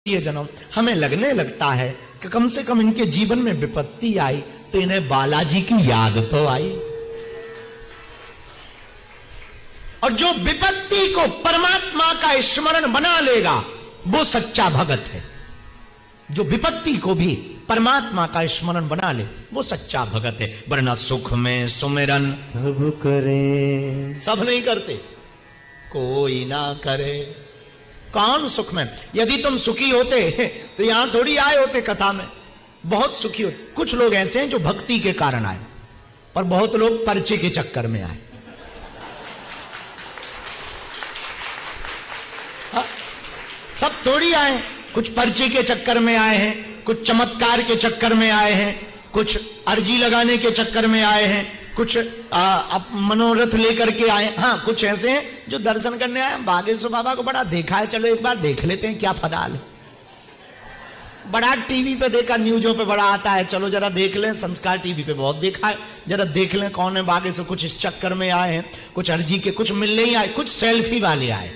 जन्म हमें लगने लगता है कि कम से कम इनके जीवन में विपत्ति आई तो इन्हें बालाजी की याद तो आई। और जो विपत्ति को परमात्मा का स्मरण बना लेगा वो सच्चा भगत है। जो विपत्ति को भी परमात्मा का स्मरण बना ले वो सच्चा भगत है। वरना सुख में सुमिरन सब करे, सब नहीं करते, कोई ना करे। कौन सुख में? यदि तुम सुखी होते तो यहां थोड़ी आए होते कथा में। बहुत सुखी होते। कुछ लोग ऐसे हैं जो भक्ति के कारण आए, पर बहुत लोग पर्चे के चक्कर में आए। सब थोड़ी आए, कुछ पर्चे के चक्कर में आए हैं, कुछ चमत्कार के चक्कर में आए हैं, कुछ अर्जी लगाने के चक्कर में आए हैं, कुछ मनोरथ लेकर के आए। हाँ, कुछ ऐसे हैं जो दर्शन करने आए। बागेश्वर बाबा को बड़ा देखा है, चलो एक बार देख लेते हैं क्या फदाल है। बड़ा टीवी पे देखा, न्यूज़ों पे बड़ा आता है, चलो जरा देख लें। संस्कार टीवी पे बहुत देखा है, जरा देख लें कौन है बागेश्वर। कुछ इस चक्कर में आए हैं, कुछ अर्जी के, कुछ मिलने ही आए, कुछ सेल्फी वाले आए।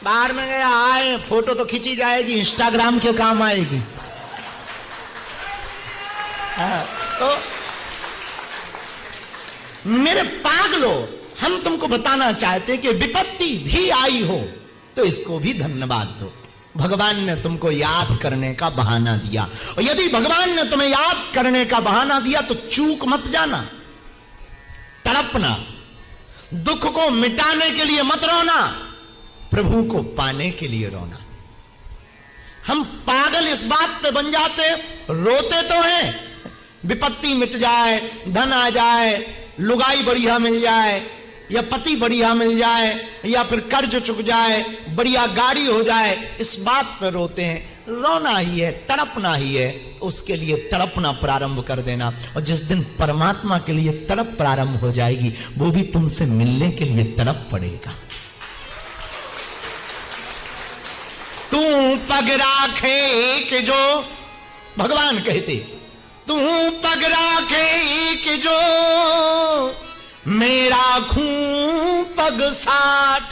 बाहर में गया आए, फोटो तो खींची जाएगी, इंस्टाग्राम के काम आएगी। तो मेरे पागलो, हम तुमको बताना चाहते कि विपत्ति भी आई हो तो इसको भी धन्यवाद दो। भगवान ने तुमको याद करने का बहाना दिया, और यदि भगवान ने तुम्हें याद करने का बहाना दिया तो चूक मत जाना, तड़पना। दुख को मिटाने के लिए मत रोना, प्रभु को पाने के लिए रोना। हम पागल इस बात पे बन जाते, रोते तो हैं विपत्ति मिट जाए, धन आ जाए, लुगाई बढ़िया मिल जाए, या पति बढ़िया मिल जाए, या फिर कर्ज चुक जाए, बढ़िया गाड़ी हो जाए, इस बात पे रोते हैं। रोना ही है, तड़पना ही है। उसके लिए तड़पना प्रारंभ कर देना, और जिस दिन परमात्मा के लिए तड़प प्रारंभ हो जाएगी वो भी तुमसे मिलने के लिए तड़प पड़ेगा। तू पग राखे कि जो, भगवान कहते, तू पग राखे कि जो मेरा खूं पग 60।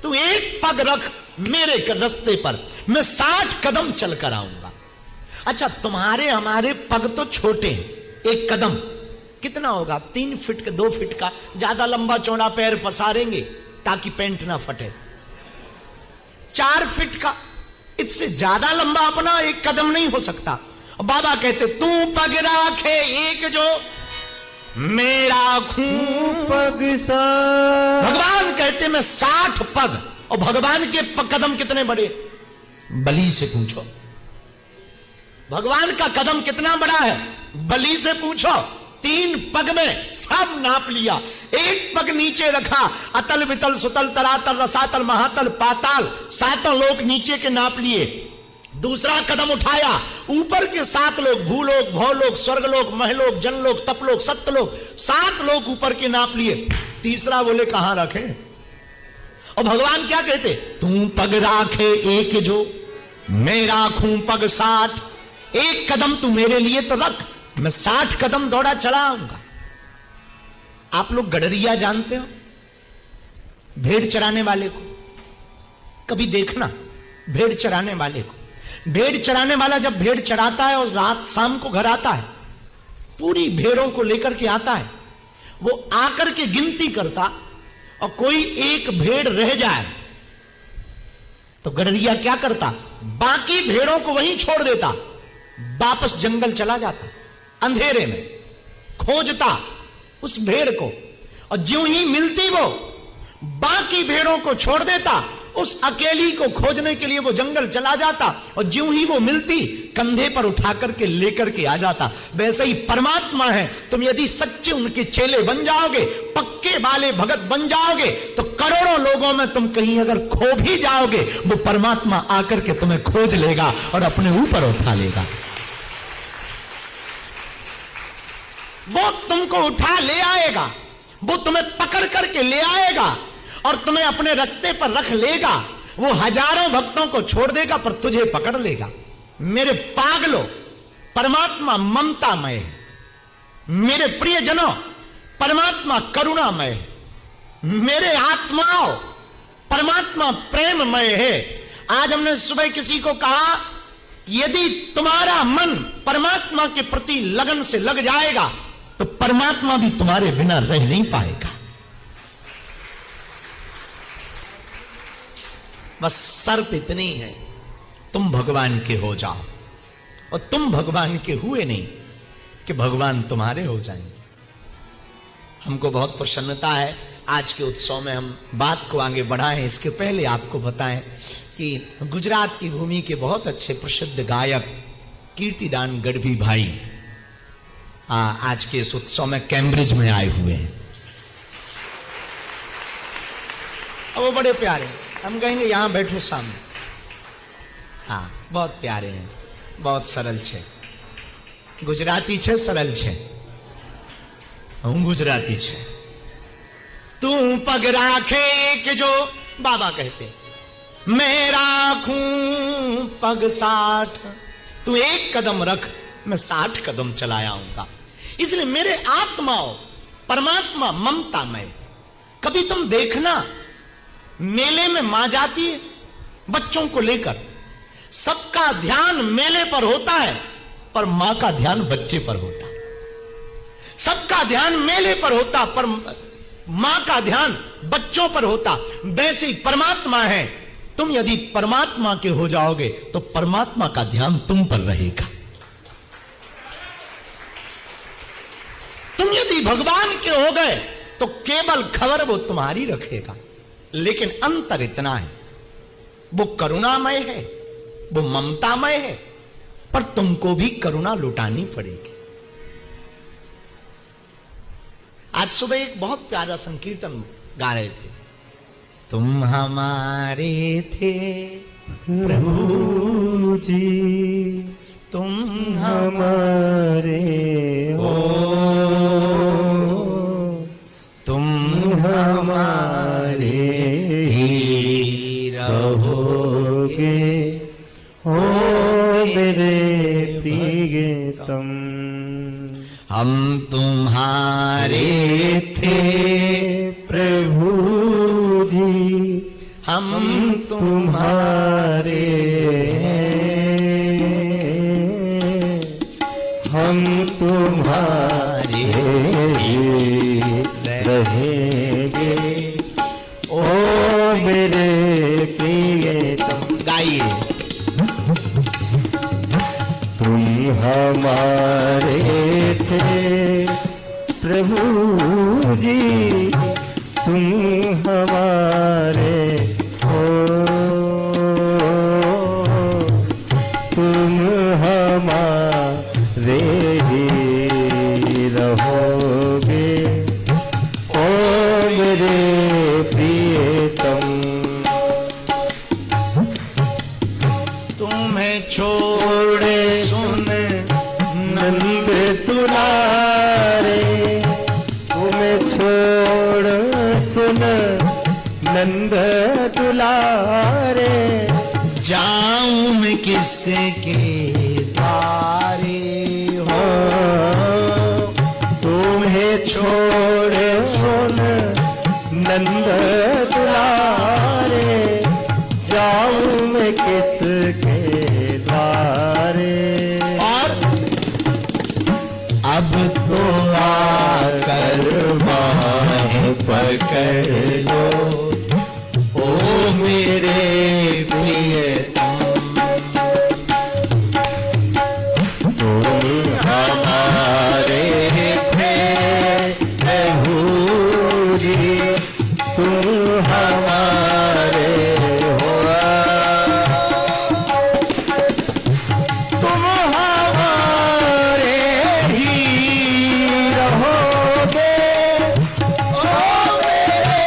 तू एक पग रख मेरे रास्ते पर, मैं 60 कदम चल कर आऊंगा। अच्छा, तुम्हारे हमारे पग तो छोटे हैं, एक कदम कितना होगा? 3 फीट का, 2 फीट का। ज्यादा लंबा चौड़ा पैर पसारेंगे ताकि पैंट ना फटे। 4 फीट का, इससे ज्यादा लंबा अपना एक कदम नहीं हो सकता। बाबा कहते तू पग राखे एक जो मेरा खूं पग 60। भगवान कहते मैं 60 पग। और भगवान के कदम कितने बड़े? बलि से पूछो, भगवान का कदम कितना बड़ा है, बलि से पूछो। 3 पग में सब नाप लिया। एक पग नीचे रखा, अतल वितल सुतल तरातल रसातल महातल पाताल, 7 लोग नीचे के नाप लिए। दूसरा कदम उठाया, ऊपर के 7 लोग, भूलोक भौलोक स्वर्गलोक महलोक जनलोक तपलोक सत्यलोक, 7 लोग ऊपर के नाप लिए। तीसरा बोले कहां रखे? और भगवान क्या कहते? तू पग राखे एक जो मेरा खूं पग 60। एक कदम तू मेरे लिए तो रख, मैं 60 कदम दौड़ा चला आऊंगा। आप लोग गडरिया जानते हो? भेड़ चराने वाले को कभी देखना। भेड़ चराने वाले को, भेड़ चराने वाला जब भेड़ चराता है और रात शाम को घर आता है, पूरी भेड़ों को लेकर के आता है, वो आकर के गिनती करता, और कोई एक भेड़ रह जाए तो गडरिया क्या करता? बाकी भेड़ों को वहीं छोड़ देता, वापस जंगल चला जाता, अंधेरे में खोजता उस भेड़ को, और ज्यों ही मिलती वो बाकी भेड़ों को छोड़ देता, उस अकेली को खोजने के लिए वो जंगल चला जाता, और ज्यों ही वो मिलती कंधे पर उठा करके लेकर के आ जाता। वैसे ही परमात्मा है, तुम यदि सच्चे उनके चेले बन जाओगे, पक्के वाले भगत बन जाओगे, तो करोड़ों लोगों में तुम कहीं अगर खो भी जाओगे, वो परमात्मा आकर के तुम्हें खोज लेगा और अपने ऊपर उठा लेगा। वो तुमको उठा ले आएगा, वो तुम्हें पकड़ करके ले आएगा और तुम्हें अपने रास्ते पर रख लेगा। वो हजारों भक्तों को छोड़ देगा पर तुझे पकड़ लेगा। मेरे पागलो, परमात्मा ममतामय है। मेरे प्रियजनों, परमात्मा करुणामय है। मेरे आत्माओं, परमात्मा प्रेममय है। आज हमने सुबह किसी को कहा, यदि तुम्हारा मन परमात्मा के प्रति लगन से लग जाएगा तो परमात्मा भी तुम्हारे बिना रह नहीं पाएगा। बस शर्त इतनी है, तुम भगवान के हो जाओ, और तुम भगवान के हुए नहीं कि भगवान तुम्हारे हो जाएंगे। हमको बहुत प्रसन्नता है आज के उत्सव में हम बात को आगे बढ़ाएं। इसके पहले आपको बताएं कि गुजरात की भूमि के बहुत अच्छे प्रसिद्ध गायक कीर्तिदान गढ़वी भाई आज के इस उत्सव में कैम्ब्रिज में आए हुए हैं। और वो बड़े प्यारे, हम कहेंगे यहां बैठो सामने। हाँ, बहुत प्यारे हैं, बहुत सरल छे, गुजराती छे, सरल छे। હું गुजराती छे। तू पग राखे कि जो बाबा कहते, मैं राखूं पग 60, तू एक कदम रख मैं 60 कदम चलाया आऊंगा। इसलिए मेरे आत्माओं, परमात्मा ममता में, कभी तुम देखना मेले में मां जाती है बच्चों को लेकर, सबका ध्यान मेले पर होता है पर मां का ध्यान बच्चे पर होता। सबका ध्यान मेले पर होता पर मां का ध्यान बच्चों पर होता। वैसे ही परमात्मा है, तुम यदि परमात्मा के हो जाओगे तो परमात्मा का ध्यान तुम पर रहेगा। तुम यदि भगवान के हो गए तो केवल खबर वो तुम्हारी रखेगा, लेकिन अंतर इतना है, वो करुणामय है, वो ममतामय है, पर तुमको भी करुणा लुटानी पड़ेगी। आज सुबह एक बहुत प्यारा संकीर्तन गा रहे थे, तुम हमारे थे प्रभु जी, तुम हमारे हो, तुम हमारे ही रहोगे, हो मेरे प्रियतम। हम तुम्हारे थे प्रभु जी, हम तुम्हारे हम तुम्हारे रहेंगे, ओ मेरे प्रियतम। गाइए, तुम हमारे थे प्रभु जी, तुम हमारे हो, तुम हमारे ही रहोगे, ओ मेरे प्रियतम। तुम्हें छोड़े सुन नंद दुलारे, तुम्हें छोड़ सुन नंद दुलारे, जाऊं मैं किसके द्वारे हो, तुम्हें छोड़ सुन नंद दुलारे, जाऊं मैं किसके द्वारे। और अब तो आकर बाहें पकड़ लो, ओ मेरे प्रियतम। तुम हमारे थे प्रभु जी, तुम हमारे हो, तुम हमारे ही रहोगे, ओ मेरे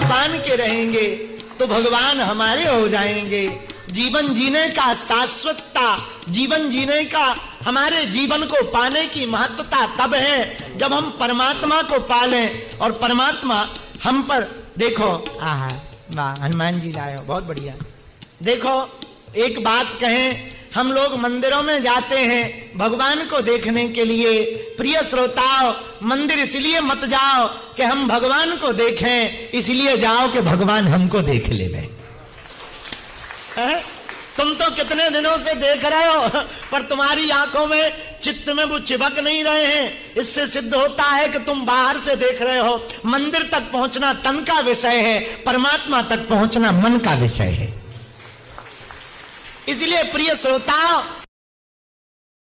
भगवान के रहेंगे तो भगवान हमारे हो जाएंगे। जीवन जीने का शाश्वतता, जीवन जीने का, हमारे जीवन को पाने की महत्वता तब है जब हम परमात्मा को पालें और परमात्मा हम पर। देखो, आहा, वाह, हनुमान जी लाए हो, बहुत बढ़िया। देखो, एक बात कहें, हम लोग मंदिरों में जाते हैं भगवान को देखने के लिए। प्रिय श्रोताओ, मंदिर इसलिए मत जाओ कि हम भगवान को देखें, इसलिए जाओ कि भगवान हमको देख ले। तुम तो कितने दिनों से देख रहे हो पर तुम्हारी आंखों में, चित्त में वो चिपक नहीं रहे हैं। इससे सिद्ध होता है कि तुम बाहर से देख रहे हो। मंदिर तक पहुंचना तन का विषय है, परमात्मा तक पहुंचना मन का विषय है। इसलिए प्रिय श्रोताओ,